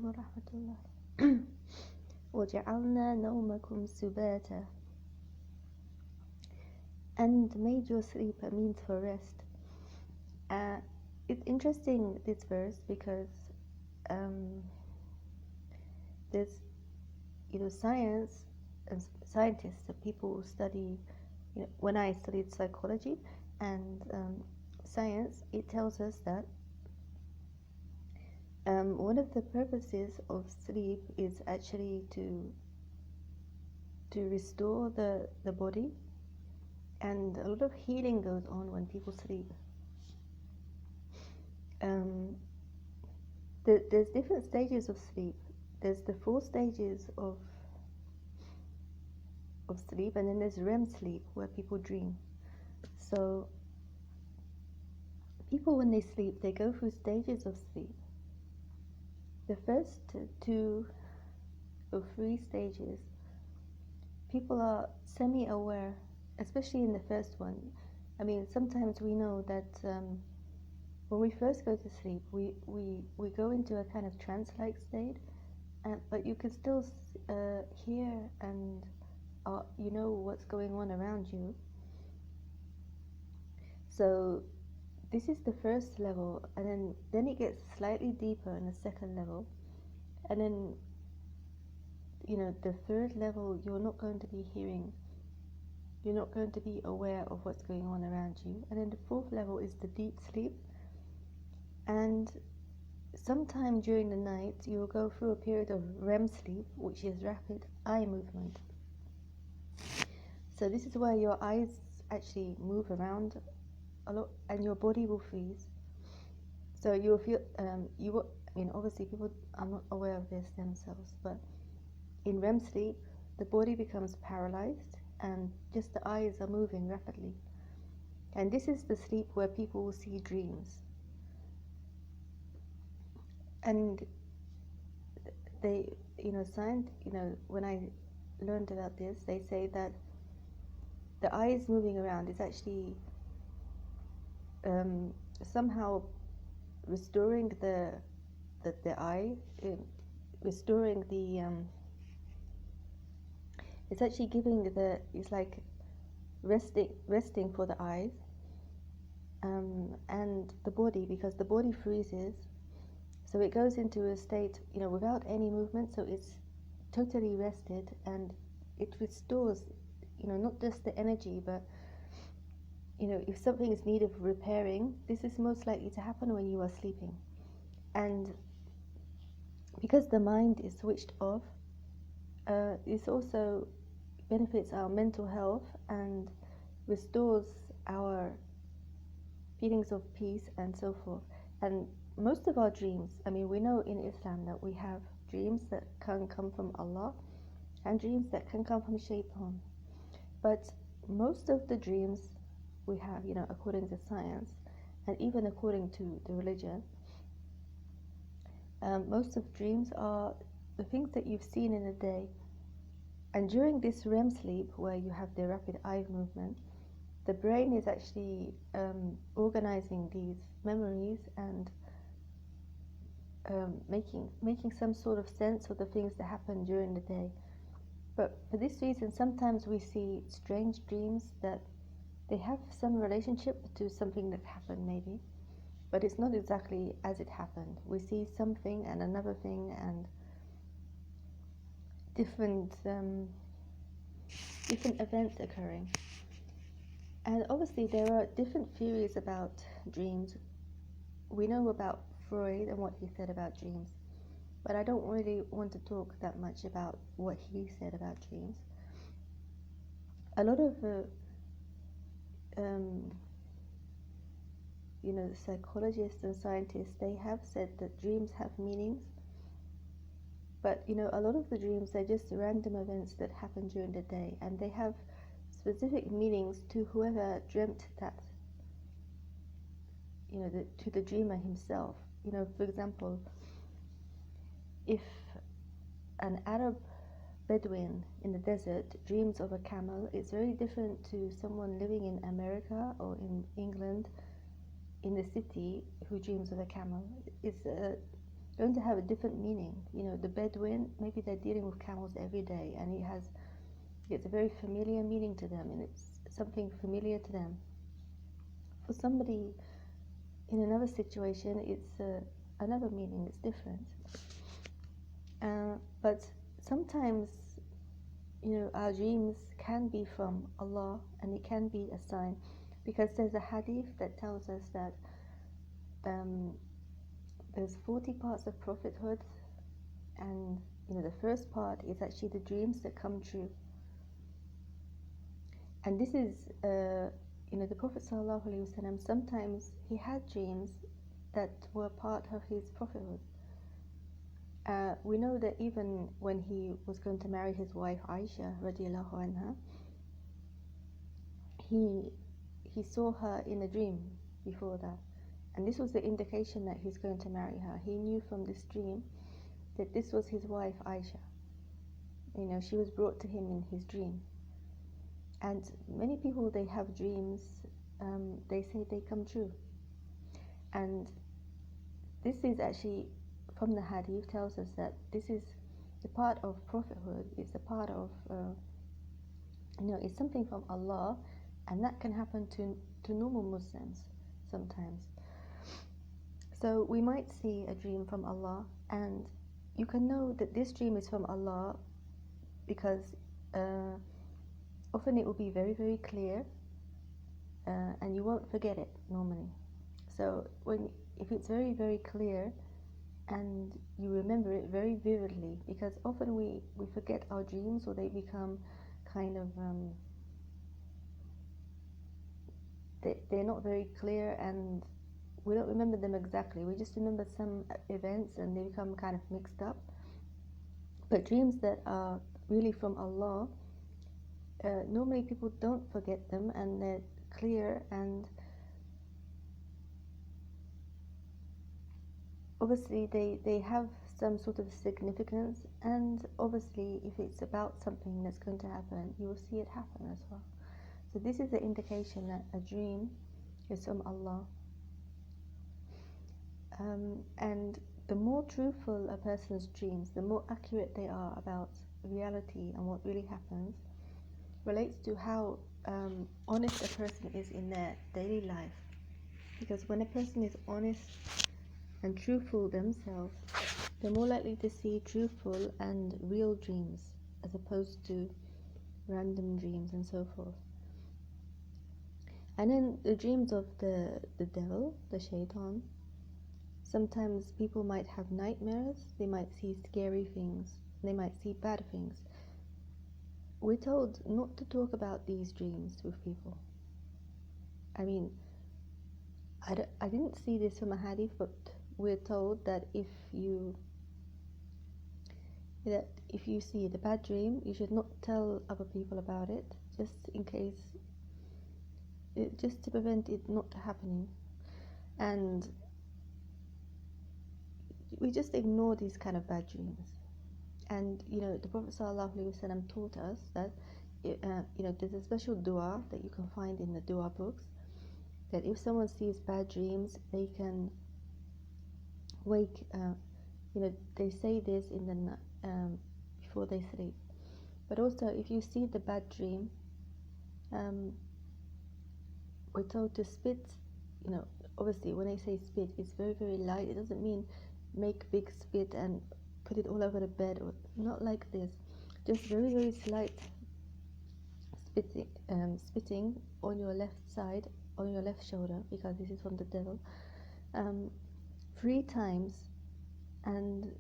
ورحمة الله. وجعلنا نومكم سباتا, and made your sleep a means for rest. It's interesting, this verse, because there's, science and scientists, the people who study, when I studied psychology and science, it tells us that one of the purposes of sleep is actually to restore the body, and a lot of healing goes on when people sleep. There's different stages of sleep. There's the 4 stages of sleep, and then there's REM sleep, where people dream. So people, when they sleep, they go through stages of sleep. The first 2 or 3 stages, people are semi-aware, especially in the first one. I mean, sometimes we know that when we first go to sleep, we go into a kind of trance-like state, but you can still hear and you know what's going on around you. So this is the first level, and then it gets slightly deeper in the second level, and then the third level, you're not going to be hearing, you're not going to be aware of what's going on around you. And then the 4th level is the deep sleep, and sometime during the night you will go through a period of REM sleep, which is rapid eye movement. So this is where your eyes actually move around a lot, and your body will freeze. So you will feel, obviously people are not aware of this themselves, but in REM sleep, the body becomes paralyzed and just the eyes are moving rapidly. And this is the sleep where people will see dreams. And they, when I learned about this, they say that the eyes moving around is actually somehow restoring the eye, restoring the it's actually giving it's like resting for the eyes, and the body, because the body freezes, so it goes into a state without any movement, so it's totally rested, and it restores not just the energy, but if something is needed of repairing, this is most likely to happen when you are sleeping. And because the mind is switched off, this also benefits our mental health and restores our feelings of peace and so forth. And most of our dreams, we know in Islam that we have dreams that can come from Allah and dreams that can come from shaitan. But most of the dreams we have, according to science and even according to the religion, most of dreams are the things that you've seen in a day. And during this REM sleep, where you have the rapid eye movement, the brain is actually organizing these memories and making some sort of sense of the things that happen during the day. But for this reason, sometimes we see strange dreams that they have some relationship to something that happened, maybe, but it's not exactly as it happened. We see something and another thing and different events occurring. And obviously there are different theories about dreams. We know about Freud and what he said about dreams, but I don't really want to talk that much about what he said about dreams. A lot of psychologists and scientists, they have said that dreams have meanings, but a lot of the dreams, they're just random events that happen during the day, and they have specific meanings to whoever dreamt that, to the dreamer himself. For example, if an Arab Bedouin in the desert dreams of a camel, it's very different to someone living in America or in England in the city who dreams of a camel. The going to have a different meaning. The Bedouin, maybe they're dealing with camels every day, and it's a very familiar meaning to them, and it's something familiar to them. For somebody in another situation, it's another meaning, it's different. But sometimes, our dreams can be from Allah, and it can be a sign, because there's a hadith that tells us that there's 40 parts of prophethood, and the first part is actually the dreams that come true. And this is, the Prophet ﷺ, sometimes he had dreams that were part of his prophethood. We know that even when he was going to marry his wife Aisha radiallahu anha, he saw her in a dream before that. And this was the indication that he's going to marry her. He knew from this dream that this was his wife Aisha. She was brought to him in his dream. And many people, they have dreams, they say they come true. And this is actually, from the hadith, tells us that this is the part of prophethood, it's a part of, it's something from Allah, and that can happen to normal Muslims sometimes. So we might see a dream from Allah, and you can know that this dream is from Allah because often it will be very, very clear, and you won't forget it normally. So if it's very, very clear and you remember it very vividly, because often we forget our dreams, or they become kind of they're not very clear, and we don't remember them exactly. We just remember some events, and they become kind of mixed up. But dreams that are really from Allah, normally people don't forget them, and they're clear, and obviously they have some sort of significance, and obviously if it's about something that's going to happen, you will see it happen as well. So this is the indication that a dream is from Allah. And the more truthful a person's dreams, the more accurate they are about reality and what really happens, relates to how honest a person is in their daily life. Because when a person is honest and truthful themselves, they're more likely to see truthful and real dreams as opposed to random dreams and so forth. And then the dreams of the devil, the shaitan, sometimes people might have nightmares, they might see scary things, they might see bad things. We're told not to talk about these dreams with people. I mean, I didn't see this from a hadith, but we're told that if you see the bad dream, you should not tell other people about it, just in case, just to prevent it not happening. And we just ignore these kind of bad dreams. And the Prophet ﷺ taught us that there's a special dua that you can find in the dua books, that if someone sees bad dreams, they can wake. They say this in the night before they sleep. But also, if you see the bad dream, we're told to spit. Obviously, when I say spit, it's very, very light. It doesn't mean make big spit and put it all over the bed, or not like this. Just very, very slight spitting on your left side, on your left shoulder, because this is from the devil, 3 times, and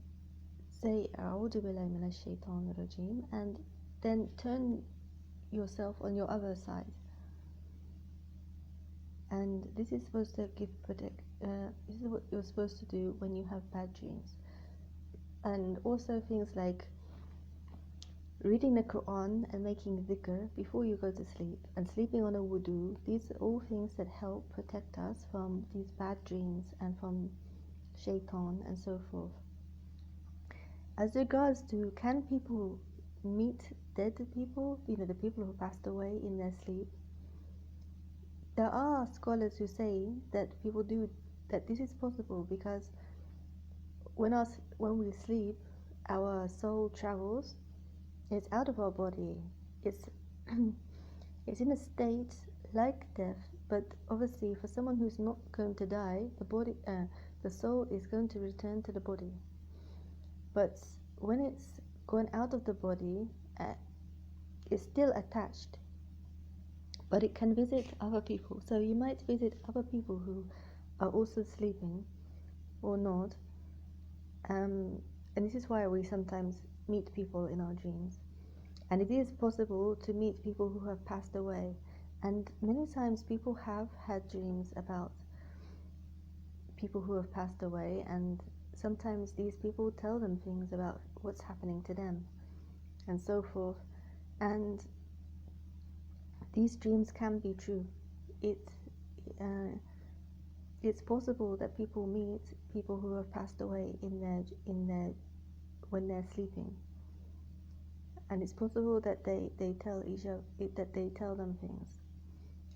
say A'udhu billahi minash shaitanir rajim, and then turn yourself on your other side. And this is supposed to give this is what you're supposed to do when you have bad dreams. And also things like reading the Quran and making dhikr before you go to sleep, and sleeping on a wudu. These are all things that help protect us from these bad dreams and from shaitan and so forth. As regards to, can people meet dead people, the people who passed away in their sleep? There are scholars who say that people do, that this is possible, because when we sleep, our soul travels. It's out of our body. It's it's in a state like death, but obviously for someone who's not going to die, the soul is going to return to the body. But when it's gone out of the body, it's still attached, but it can visit other people. So you might visit other people who are also sleeping or not. And this is why we sometimes meet people in our dreams. And it is possible to meet people who have passed away. And many times people have had dreams about people who have passed away, and sometimes these people tell them things about what's happening to them and so forth. And these dreams can be true. It's possible that people meet people who have passed away when they're sleeping, and it's possible that they tell them things.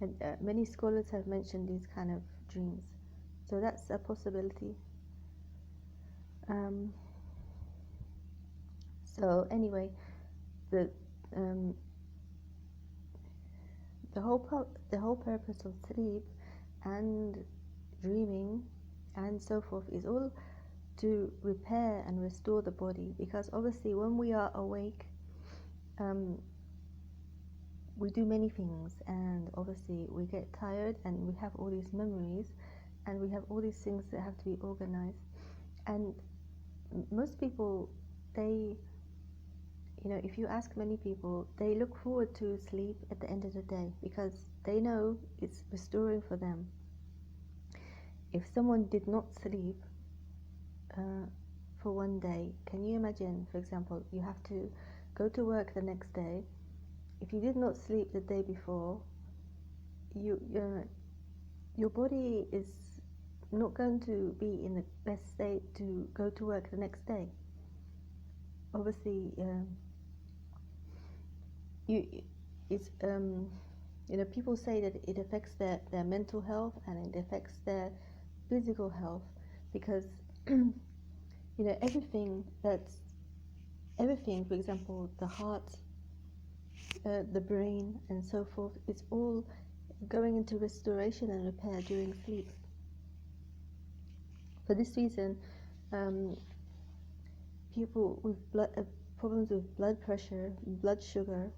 And many scholars have mentioned these kind of dreams, so that's a possibility. So anyway, the whole purpose of sleep and dreaming and so forth is all to repair and restore the body, because obviously when we are awake, we do many things, and obviously we get tired, and we have all these memories, and we have all these things that have to be organized. And most people, if you ask many people, they look forward to sleep at the end of the day because they know it's restoring for them. If someone did not sleep for one day, can you imagine, for example, you have to go to work the next day. If you did not sleep the day before, your body is not going to be in the best state to go to work the next day. Obviously, people say that it affects their mental health and it affects their physical health, because everything, for example, the heart, the brain, and so forth, it's all going into restoration and repair during sleep. For this reason, people with problems with blood pressure, blood sugar,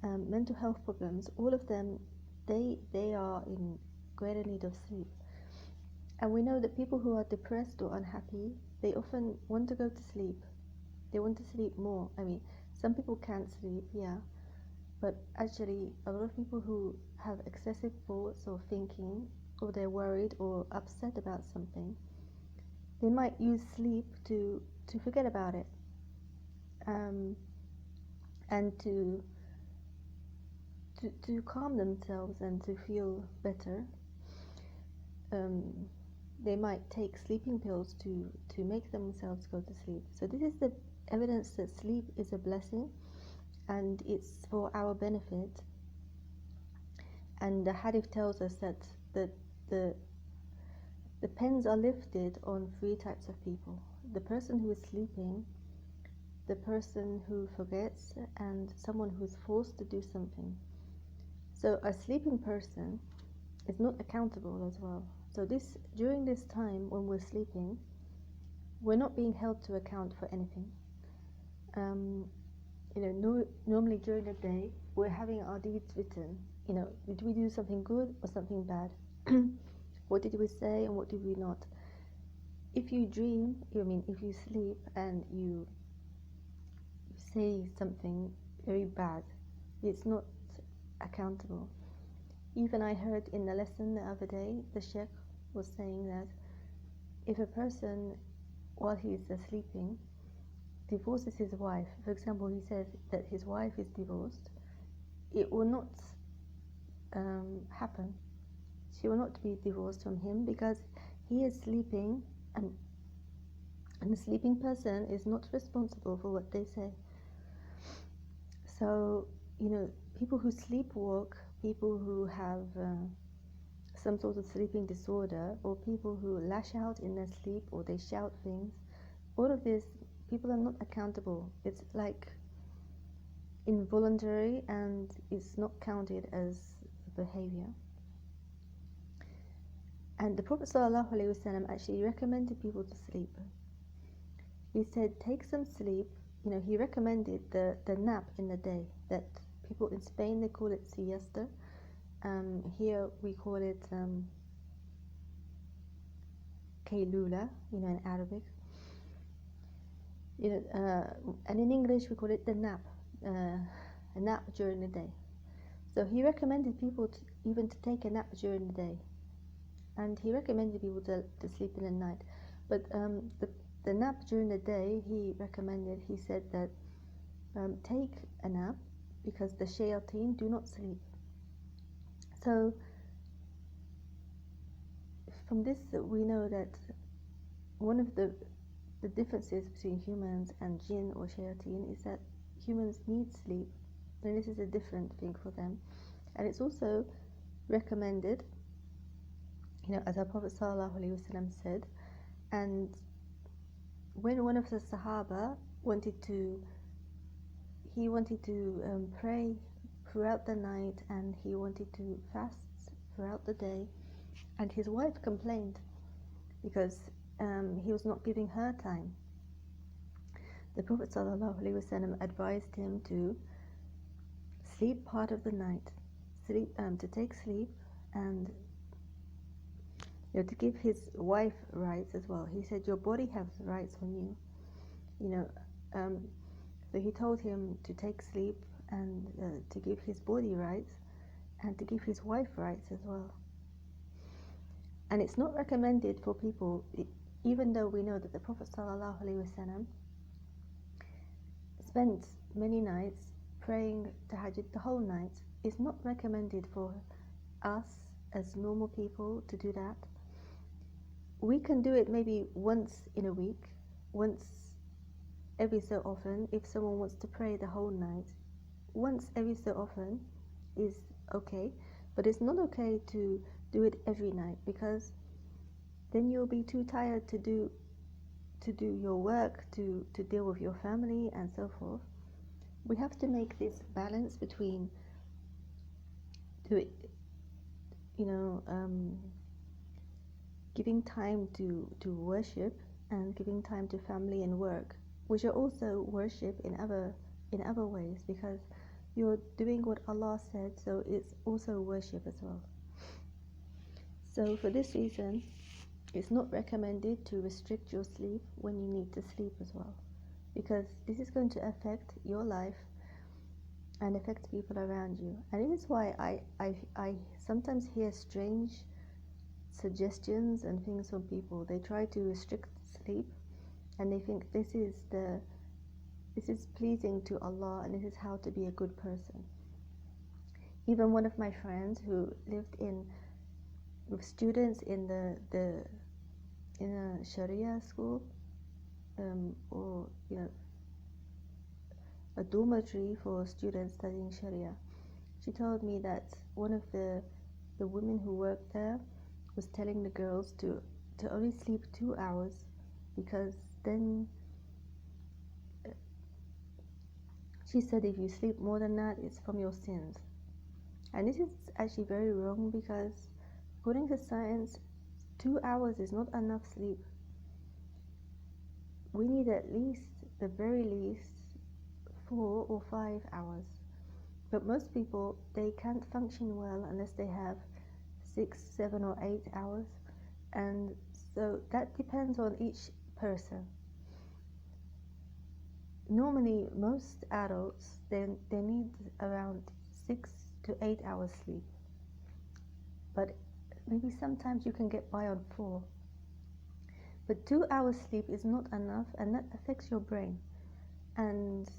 mental health problems, all of them, they are in greater need of sleep. And we know that people who are depressed or unhappy, they often want to go to sleep. They want to sleep more. I mean, some people can't sleep, yeah, but actually a lot of people who have excessive thoughts or thinking, or they're worried or upset about something, they might use sleep to forget about it, and to calm themselves and to feel better. They might take sleeping pills to make themselves go to sleep. So this is the evidence that sleep is a blessing and it's for our benefit. And the hadith tells us that the pens are lifted on three types of people: the person who is sleeping, the person who forgets, and someone who is forced to do something. So a sleeping person is not accountable as well. So during this time when we're sleeping, we're not being held to account for anything. Normally during the day, we're having our deeds written. Did we do something good or something bad? What did we say and what did we not? If you dream, if you sleep and you say something very bad, it's not accountable. Even I heard in the lesson the other day, the Sheikh was saying that if a person, while he's sleeping, divorces his wife, for example, he said that his wife is divorced, it will not happen. She will not be divorced from him because he is sleeping, and the sleeping person is not responsible for what they say. So, people who sleepwalk, people who have some sort of sleeping disorder, or people who lash out in their sleep or they shout things, all of this, people are not accountable. It's like involuntary and it's not counted as behavior. And the Prophet ﷺ actually recommended people to sleep. He said, take some sleep. He recommended the nap in the day, that people in Spain, they call it siesta. Here we call it kaylula, in Arabic. And in English we call it the nap, a nap during the day. So he recommended people even to take a nap during the day, and he recommended people to sleep in the night. But the nap during the day, he said that take a nap, because the shayateen do not sleep. So from this we know that one of the differences between humans and jinn or shayateen is that humans need sleep, and this is a different thing for them. And it's also recommended, as our Prophet ﷺ said. And when one of the Sahaba wanted to pray throughout the night, and he wanted to fast throughout the day, and his wife complained because he was not giving her time, the Prophet ﷺ advised him to sleep part of the night, to take sleep, and to give his wife rights as well. He said, your body has rights on you. So he told him to take sleep and to give his body rights and to give his wife rights as well. And it's not recommended for people, even though we know that the Prophet ﷺ spent many nights praying tahajjud the whole night. It's not recommended for us as normal people to do that. We can do it maybe once in a week, once every so often. If someone wants to pray the whole night, once every so often is okay, but it's not okay to do it every night, because then you'll be too tired to do your work, to deal with your family and so forth. We have to make this balance between giving time to worship and giving time to family and work, which are also worship in other ways, because you're doing what Allah said, so it's also worship as well. So for this reason, it's not recommended to restrict your sleep when you need to sleep as well, because this is going to affect your life and affect people around you. And this is why I sometimes hear strange suggestions and things from people. They try to restrict sleep, and they think this is pleasing to Allah, and this is how to be a good person. Even one of my friends who lived with students in a Sharia school, or a dormitory for students studying Sharia, she told me that one of the women who worked there was telling the girls to only sleep 2 hours, because then she said if you sleep more than that, it's from your sins. And this is actually very wrong, because according to science, 2 hours is not enough sleep. We need at least, the very least, 4 or 5 hours. But most people, they can't function well unless they have 6, 7 or 8 hours. And so that depends on each person. Normally, most adults, they need around 6 to 8 hours sleep. But maybe sometimes you can get by on 4. But 2 hours sleep is not enough, and that affects your brain. And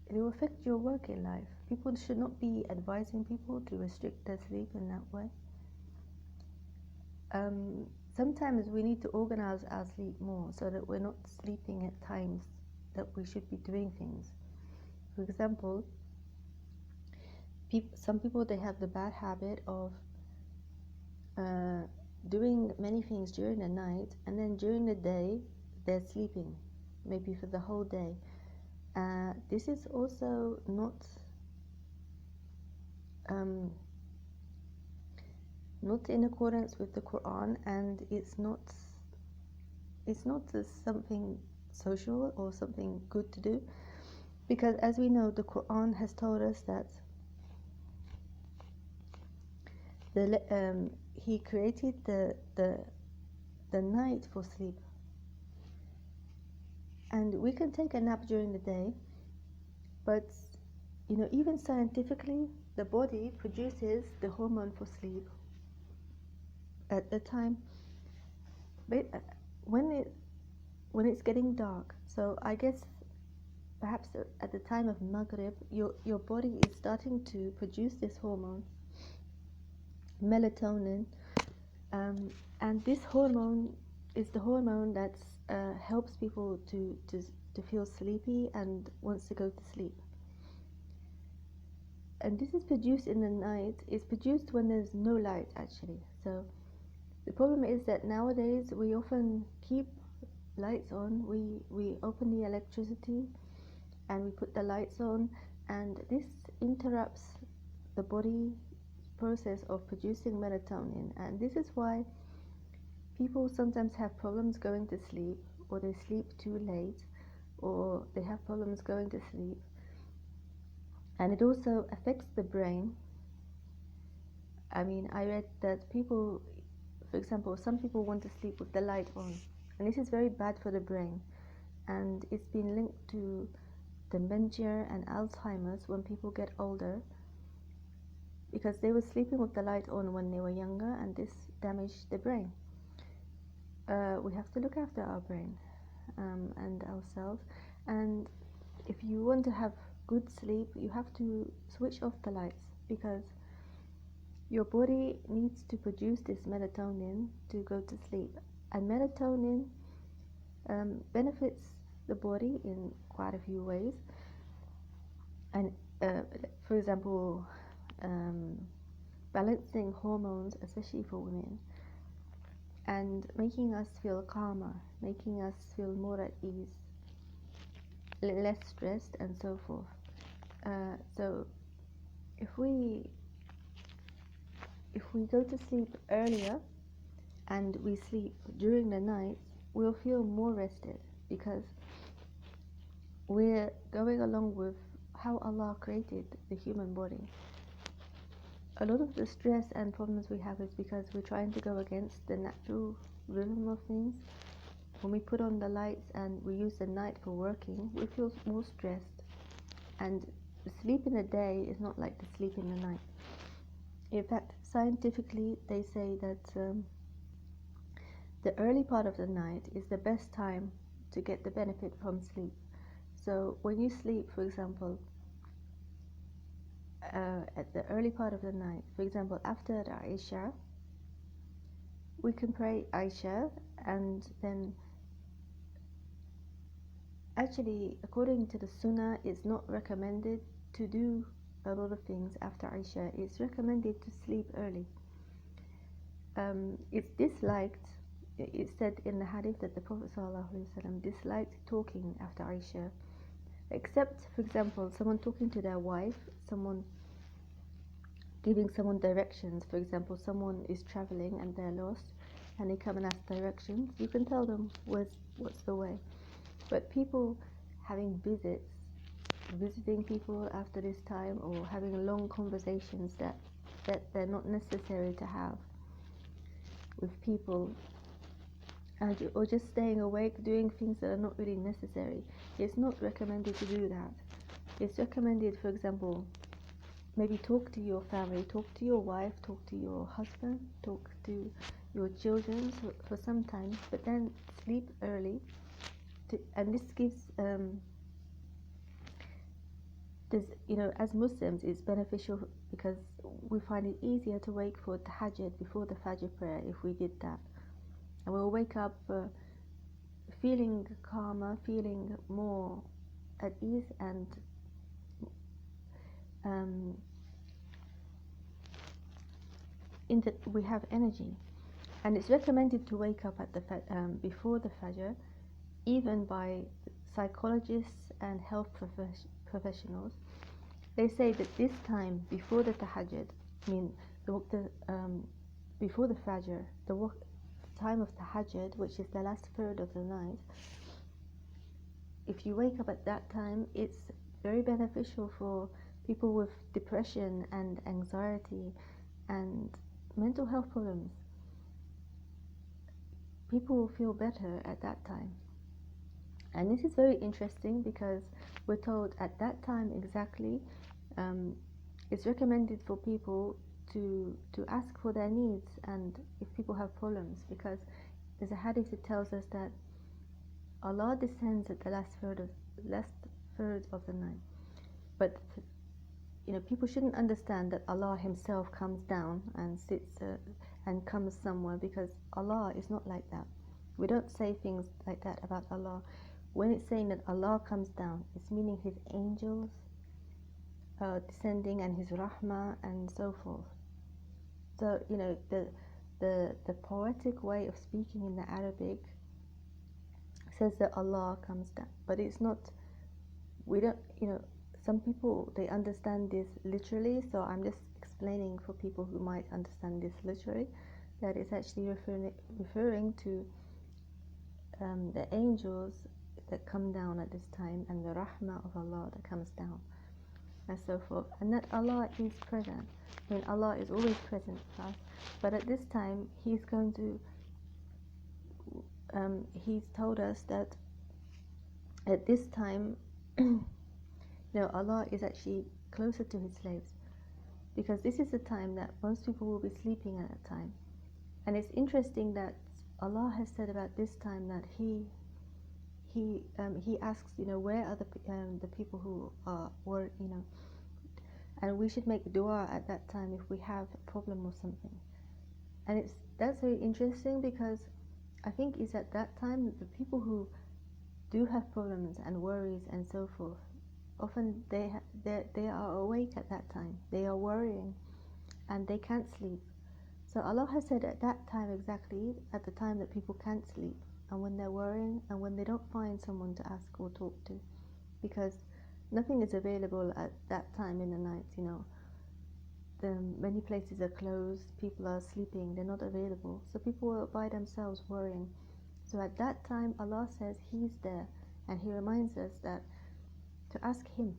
it will affect your working life. People should not be advising people to restrict their sleep in that way. Sometimes we need to organize our sleep more, so that we're not sleeping at times that we should be doing things. For example, some people, they have the bad habit of doing many things during the night, and then during the day they're sleeping. maybe for the whole day. This is also not in accordance with the Quran, and it's not something social or something good to do, because as we know, the Quran has told us that He created the night for sleep, and we can take a nap during the day, but even scientifically, the body produces the hormone for sleep at the time, but when it's getting dark. So I guess perhaps at the time of Maghrib, your body is starting to produce this hormone, melatonin, and this hormone is the hormone that helps people to feel sleepy and wants to go to sleep. And this is produced in the night. It's produced when there's no light, actually. So the problem is that nowadays we often keep lights on. We open the electricity and we put the lights on, and this interrupts the body process of producing melatonin. And this is why people sometimes have problems going to sleep, or they sleep too late, or they have problems going to sleep. And it also affects the brain. I mean, I read that people, for example, some people want to sleep with the light on, and this is very bad for the brain, and it's been linked to dementia and Alzheimer's when people get older, because they were sleeping with the light on when they were younger, and this damaged the brain. We have to look after our brain and ourselves, and if you want to have good sleep, you have to switch off the lights, because your body needs to produce this melatonin to go to sleep. And melatonin benefits the body in quite a few ways. And for example, balancing hormones, especially for women, and making us feel calmer, making us feel more at ease, less stressed, and so forth. So if we go to sleep earlier and we sleep during the night, we'll feel more rested, because we're going along with how Allah created the human body. A lot of the stress and problems we have is because we're trying to go against the natural rhythm of things. When we put on the lights and we use the night for working, we feel more stressed, and the sleep in the day is not like the sleep in the night. In fact, scientifically, they say that the early part of the night is the best time to get the benefit from sleep. So when you sleep, for example, at the early part of the night, for example, after the Isha, we can pray Isha, and then actually, according to the Sunnah, it's not recommended to do a lot of things after Isha. It's recommended to sleep early. It's disliked. It's said in the hadith that the Prophet ﷺ disliked talking after Isha, except, for example, someone talking to their wife, someone giving someone directions. For example, someone is traveling and they're lost, and they come and ask directions. You can tell them what's the way. But people having visiting people after this time, or having long conversations that they're not necessary to have with people, or just staying awake doing things that are not really necessary, it's not recommended to do that. It's recommended, for example, maybe talk to your family, talk to your wife, talk to your husband, talk to your children for some time, but then sleep early. And this gives, as Muslims, it's beneficial because we find it easier to wake for Tahajjud before the Fajr prayer if we did that. And we'll wake up feeling calmer, feeling more at ease, and we have energy. And it's recommended to wake up at before the Fajr, even by psychologists and health professionals. They say that this time before the tahajjud, I mean, before the fajr, the time of tahajjud, which is the last third of the night, if you wake up at that time, it's very beneficial for people with depression and anxiety and mental health problems. People will feel better at that time. And this is very interesting because we're told at that time exactly, it's recommended for people to ask for their needs and if people have problems, because there's a hadith that tells us that Allah descends at the last third of the night. But people shouldn't understand that Allah Himself comes down and sits and comes somewhere, because Allah is not like that. We don't say things like that about Allah. When it's saying that Allah comes down, it's meaning His angels descending and His rahmah and so forth. So the poetic way of speaking in the Arabic says that Allah comes down, but it's not. We don't. Some people, they understand this literally. So I'm just explaining for people who might understand this literally, that it's actually referring to the angels that come down at this time and the rahmah of Allah that comes down and so forth, and that Allah is present. I mean, Allah is always present with us, but at this time He's going to He's told us that at this time Allah is actually closer to His slaves, because this is the time that most people will be sleeping at that time. And it's interesting that Allah has said about this time that He asks, where are the people who were, and we should make dua at that time if we have a problem or something. And that's very interesting, because I think it's at that time that the people who do have problems and worries and so forth, often they are awake at that time. They are worrying and they can't sleep. So Allah has said at that time exactly, at the time that people can't sleep, and when they're worrying and when they don't find someone to ask or talk to, because nothing is available at that time in the night. Many places are closed, people are sleeping, they're not available, so people are by themselves worrying. So at that time Allah says He's there, and He reminds us that to ask Him.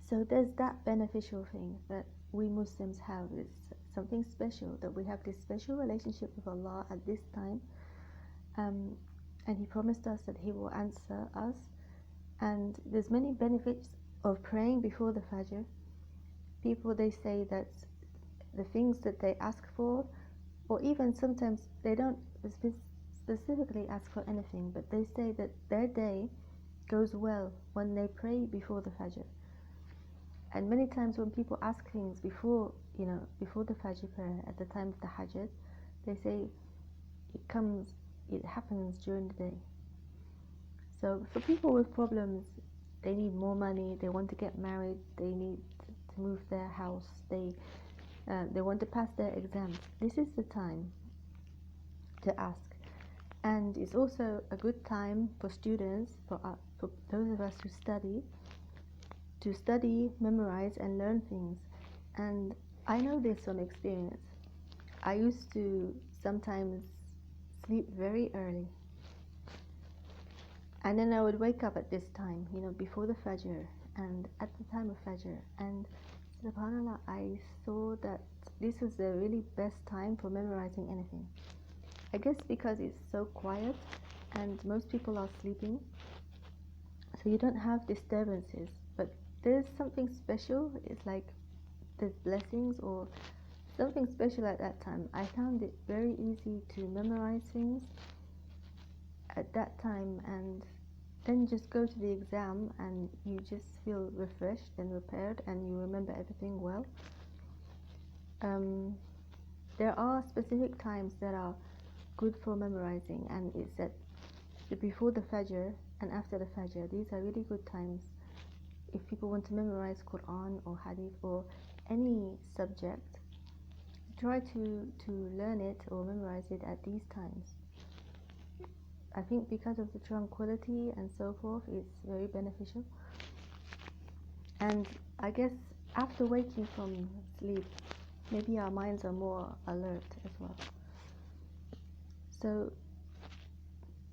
So there's that beneficial thing that we Muslims have. It's something special, that we have this special relationship with Allah at this time, and He promised us that He will answer us. And there's many benefits of praying before the Fajr. People, they say that the things that they ask for, or even sometimes they don't specifically ask for anything, but they say that their day goes well when they pray before the Fajr. And many times when people ask things before the Fajr prayer at the time of the Tahajjud, they say it happens during the day. So for people with problems, they need more money, they want to get married, they need to move their house, they want to pass their exams, this is the time to ask. And it's also a good time for students, for those of us who study, to study, memorize and learn things. And I know this from experience. I used to sometimes sleep very early, and then I would wake up at this time, before the Fajr and at the time of Fajr, and subhanAllah, I saw that this was the really best time for memorizing anything. I guess because it's so quiet and most people are sleeping, so you don't have disturbances. But there's something special, it's like there's blessings or something special at that time. I found it very easy to memorize things at that time, and then just go to the exam and you just feel refreshed and repaired and you remember everything well. There are specific times that are good for memorizing, and it's at before the Fajr and after the Fajr. These are really good times if people want to memorize Quran or Hadith or any subject. Try to learn it or memorize it at these times. I think because of the tranquility and so forth, it's very beneficial. And I guess after waking from sleep, maybe our minds are more alert as well. So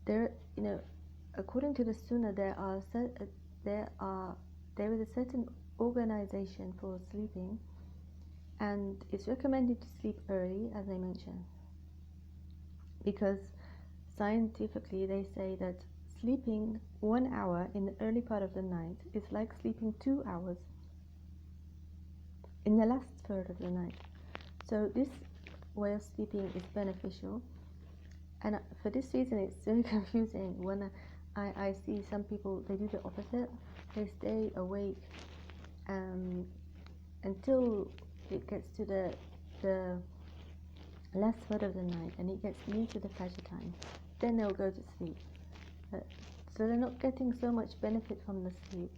there, according to the Sunnah, there is a certain organization for sleeping, and it's recommended to sleep early, as I mentioned, because scientifically they say that sleeping 1 hour in the early part of the night is like sleeping 2 hours in the last third of the night. So this way of sleeping is beneficial, and for this reason it's very confusing when I see some people, they do the opposite. They stay awake until it gets to the last third of the night, and it gets near to the Fajr time. Then they'll go to sleep. So they're not getting so much benefit from the sleep.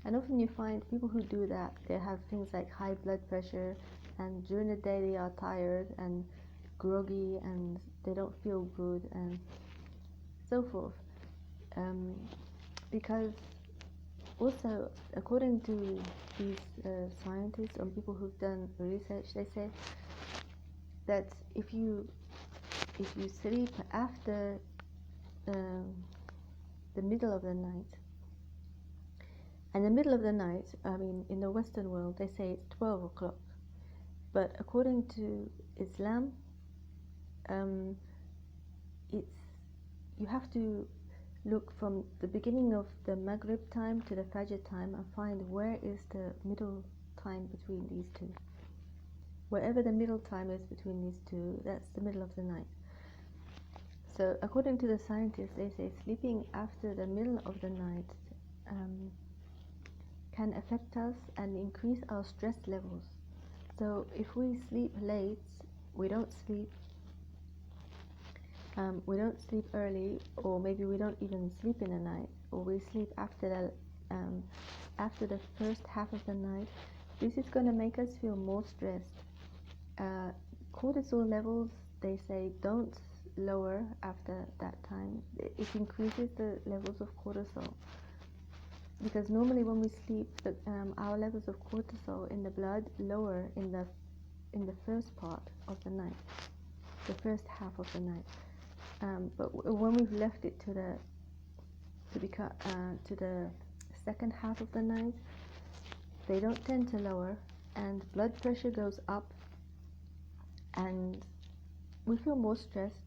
And often you find people who do that, they have things like high blood pressure, and during the day they are tired and groggy and they don't feel good and so forth. Because also, according to these scientists and people who've done research, they say that if you sleep after the middle of the night, and the middle of the night, I mean, in the Western world, they say it's 12 o'clock. But according to Islam, you have to look from the beginning of the Maghrib time to the Fajr time and find where is the middle time between these two. Wherever the middle time is between these two, that's the middle of the night. So according to the scientists, they say sleeping after the middle of the night can affect us and increase our stress levels. So if we sleep late, we don't sleep early, or maybe we don't even sleep in the night, or we sleep after the first half of the night, this is going to make us feel more stressed. Cortisol levels, they say, don't lower after that time. It increases the levels of cortisol, because normally when we sleep, our levels of cortisol in the blood lower in the first part of the night, the first half of the night. But when we've left it to the second half of the night, they don't tend to lower, and blood pressure goes up, and we feel more stressed.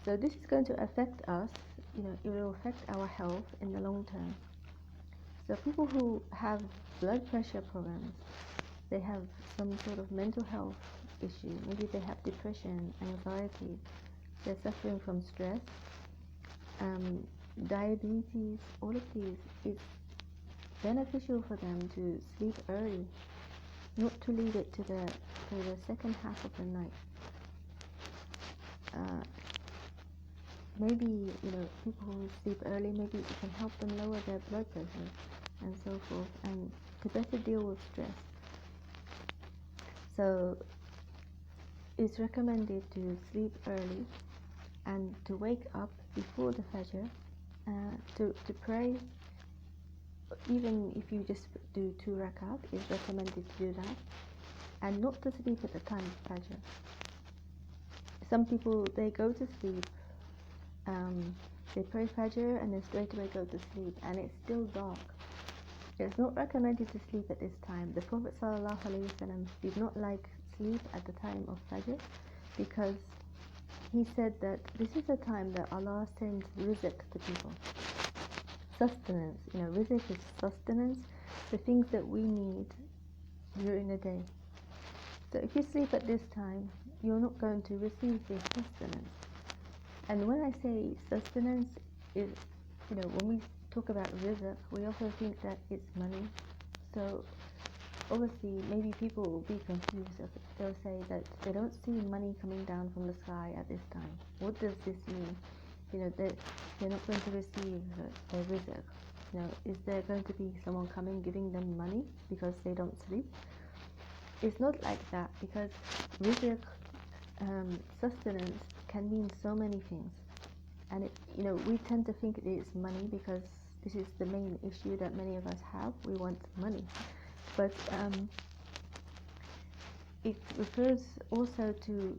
So this is going to affect us. It will affect our health in the long term. So people who have blood pressure problems, they have some sort of mental health issue. Maybe they have depression, anxiety. They're suffering from stress, diabetes. All of these, it's beneficial for them to sleep early, not to leave it to the second half of the night. Maybe people who sleep early, maybe it can help them lower their blood pressure and so forth, and to better deal with stress. So it's recommended to sleep early and to wake up before the Fajr, to pray. Even if you just do 2 rakat, it's recommended to do that, and not to sleep at the time of Fajr. Some people, they go to sleep, they pray Fajr and then straight away go to sleep, and it's still dark. It's not recommended to sleep at this time. The Prophet ﷺ did not like sleep at the time of Fajr, because he said that this is the time that Allah sends rizq to people. Sustenance, rizq is sustenance, the things that we need during the day. So if you sleep at this time, you're not going to receive this sustenance. And when I say sustenance, is when we talk about rizq, we also think that it's money. So obviously, maybe people will be confused. They'll say that they don't see money coming down from the sky at this time. What does this mean? They're not going to receive their rizq. Is there going to be someone coming giving them money because they don't sleep? It's not like that, because rizq, sustenance, can mean so many things. And we tend to think it is money because this is the main issue that many of us have. We want money, but it refers also to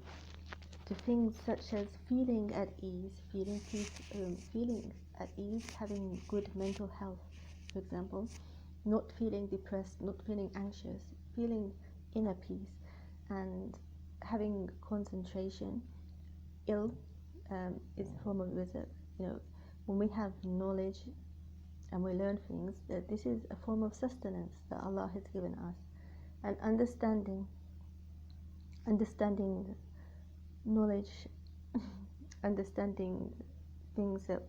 things such as feeling at ease, feeling peace, feeling at ease, having good mental health, for example, not feeling depressed, not feeling anxious, feeling inner peace, and having concentration. Ill is a form of rizq. When we have knowledge and we learn things, that this is a form of sustenance that Allah has given us, and understanding knowledge, understanding things that,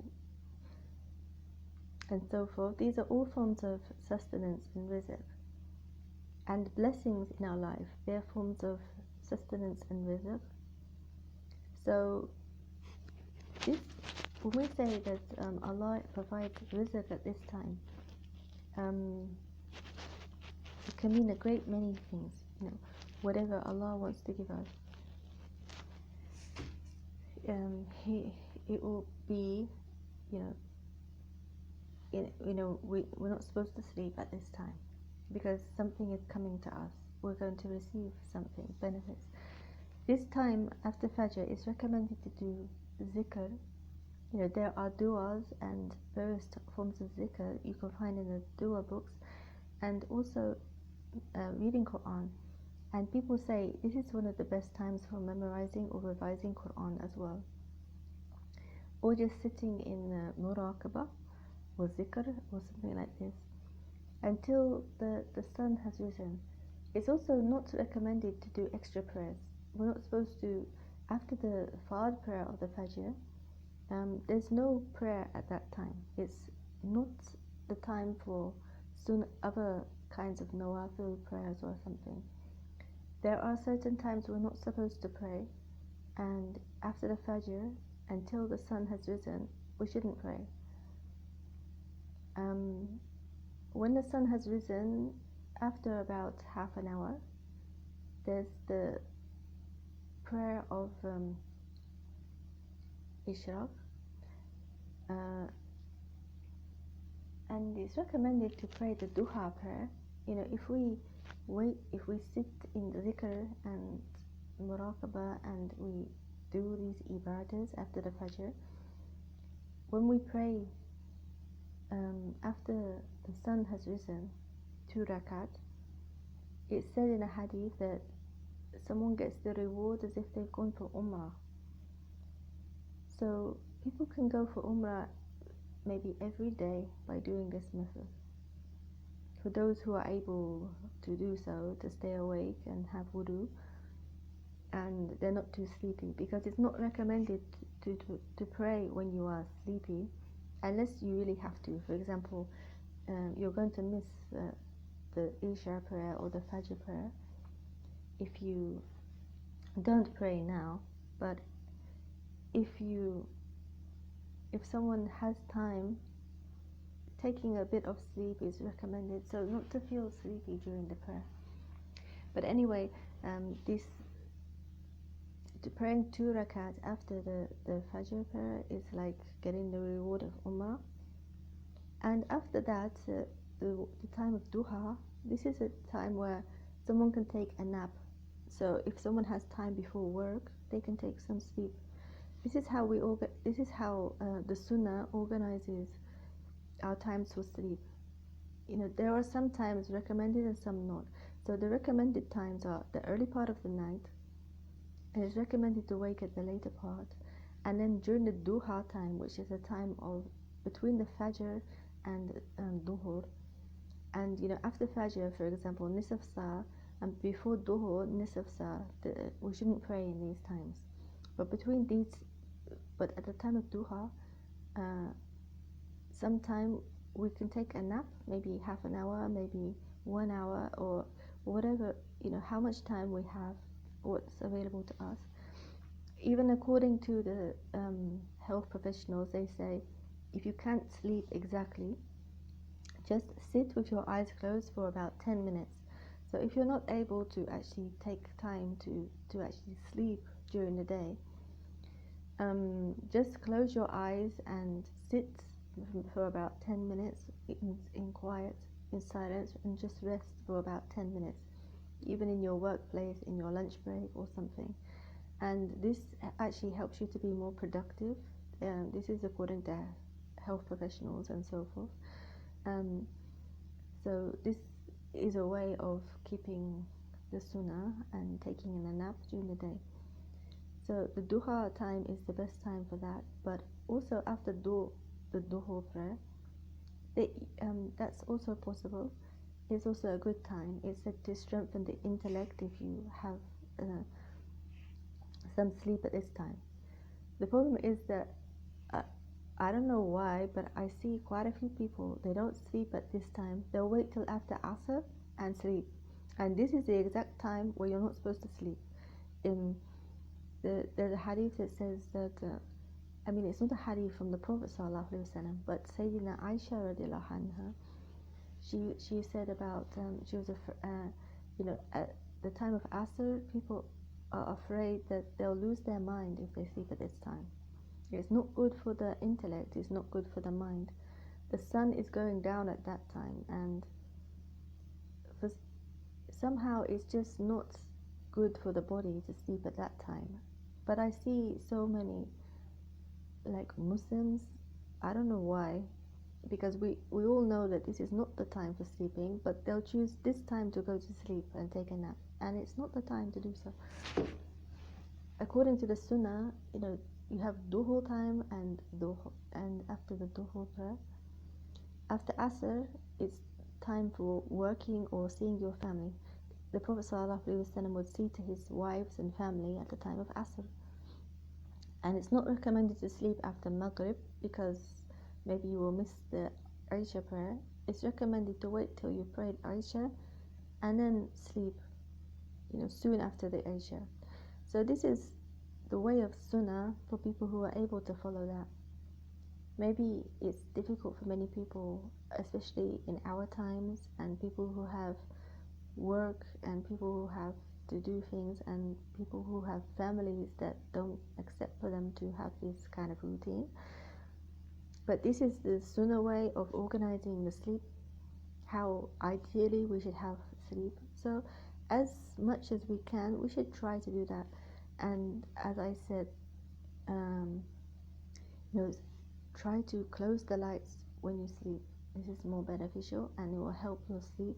and so forth. These are all forms of sustenance and rizq. And blessings in our life, they're forms of sustenance and rizq. So when we say that Allah provides rizq at this time, it can mean a great many things. Whatever Allah wants to give us. It will be, we're not supposed to sleep at this time because something is coming to us. We're going to receive something, benefits. This time after Fajr, it's recommended to do zikr. There are du'as and various forms of zikr you can find in the du'a books, and also reading Quran. And people say this is one of the best times for memorizing or revising Quran as well. Or just sitting in muraqabah or zikr or something like this until the sun has risen. It's also not recommended to do extra prayers. We're not supposed to, after the fard prayer of the Fajr, there's no prayer at that time. It's not the time for other kinds of nawafil prayers or something. There are certain times we're not supposed to pray, and after the Fajr, until the sun has risen, we shouldn't pray. When the sun has risen, after about half an hour, there's the prayer of Ishraq, and it's recommended to pray the duha prayer. If we sit in the zikr and muraqabah and we do these ibadas after the Fajr, when we pray after the sun has risen, 2 rakat, it's said in a hadith that someone gets the reward as if they've gone for Umrah. So people can go for Umrah maybe every day by doing this method. For those who are able to do so, to stay awake and have wudu, and they're not too sleepy, because it's not recommended to pray when you are sleepy, unless you really have to. For example, you're going to miss the Isha prayer or the Fajr prayer. If you don't pray now, but if someone has time, taking a bit of sleep is recommended, so not to feel sleepy during the prayer. But anyway, praying 2 rakat after the Fajr prayer is like getting the reward of Umrah. And after that, the time of duha, this is a time where someone can take a nap. So if someone has time before work, they can take some sleep. This is how the Sunnah organizes our times for sleep. There are some times recommended and some not. So the recommended times are the early part of the night, and it's recommended to wake at the later part, and then during the duha time, which is a time of between the Fajr and Duhur. And after Fajr, for example, Nisf Sa, and before Duhur, Nisf Sa, we shouldn't pray in these times. But at the time of duha, sometime we can take a nap, maybe half an hour, maybe 1 hour, or whatever, how much time we have, what's available to us. Even according to the health professionals, they say if you can't sleep exactly, just sit with your eyes closed for about 10 minutes. So if you're not able to actually take time to actually sleep during the day, Just close your eyes and sit for about 10 minutes in quiet, in silence, and just rest for about 10 minutes, even in your workplace, in your lunch break or something. And this actually helps you to be more productive. This is according to health professionals and so forth. So this is a way of keeping the sunnah and taking a nap during the day. So the duha time is the best time for that, but also after the duha prayer, that's also possible. It's also a good time. It's said to strengthen the intellect if you have some sleep at this time. The problem is that I don't know why, but I see quite a few people, they don't sleep at this time. They'll wait till after Asr and sleep. And this is the exact time where you're not supposed to sleep. There's a hadith that says that, it's not a hadith from the Prophet ﷺ, but Sayyidina Aisha radiallahu anha, she said about, she was, at the time of Asr, people are afraid that they'll lose their mind if they sleep at this time. It's not good for the intellect, it's not good for the mind. The sun is going down at that time, and somehow it's just not good for the body to sleep at that time. But I see so many Muslims, I don't know why, because we all know that this is not the time for sleeping, but they'll choose this time to go to sleep and take a nap, and it's not the time to do so. According to the sunnah, you have duhur time and after the duhur prayer. After Asr, it's time for working or seeing your family. The Prophet ﷺ would see to his wives and family at the time of Asr. And it's not recommended to sleep after Maghrib because maybe you will miss the Isha prayer. It's recommended to wait till you prayed Isha and then sleep, soon after the Isha. So this is the way of sunnah for people who are able to follow that. Maybe it's difficult for many people, especially in our times, and people who have work and people who have to do things and people who have families that don't accept for them to have this kind of routine. But this is the sunnah way of organizing the sleep, how ideally we should have sleep. So as much as we can, we should try to do that. And as I said, try to close the lights when you sleep. This is more beneficial and it will help your sleep.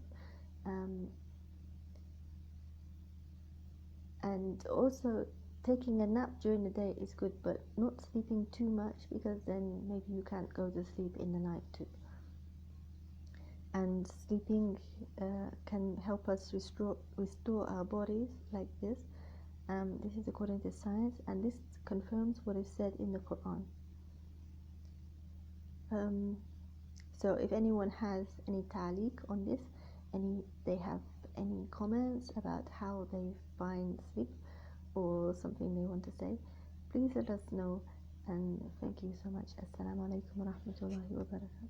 And also taking a nap during the day is good, but not sleeping too much, because then maybe you can't go to sleep in the night too. And sleeping can help us restore our bodies like this. This is according to science, and this confirms what is said in the Quran. So if anyone has any ta'liq on this, they have any comments about how they find sleep or something they want to say, please let us know, and thank you so much. Assalamu alaikum wa rahmatullahi wa barakatuh.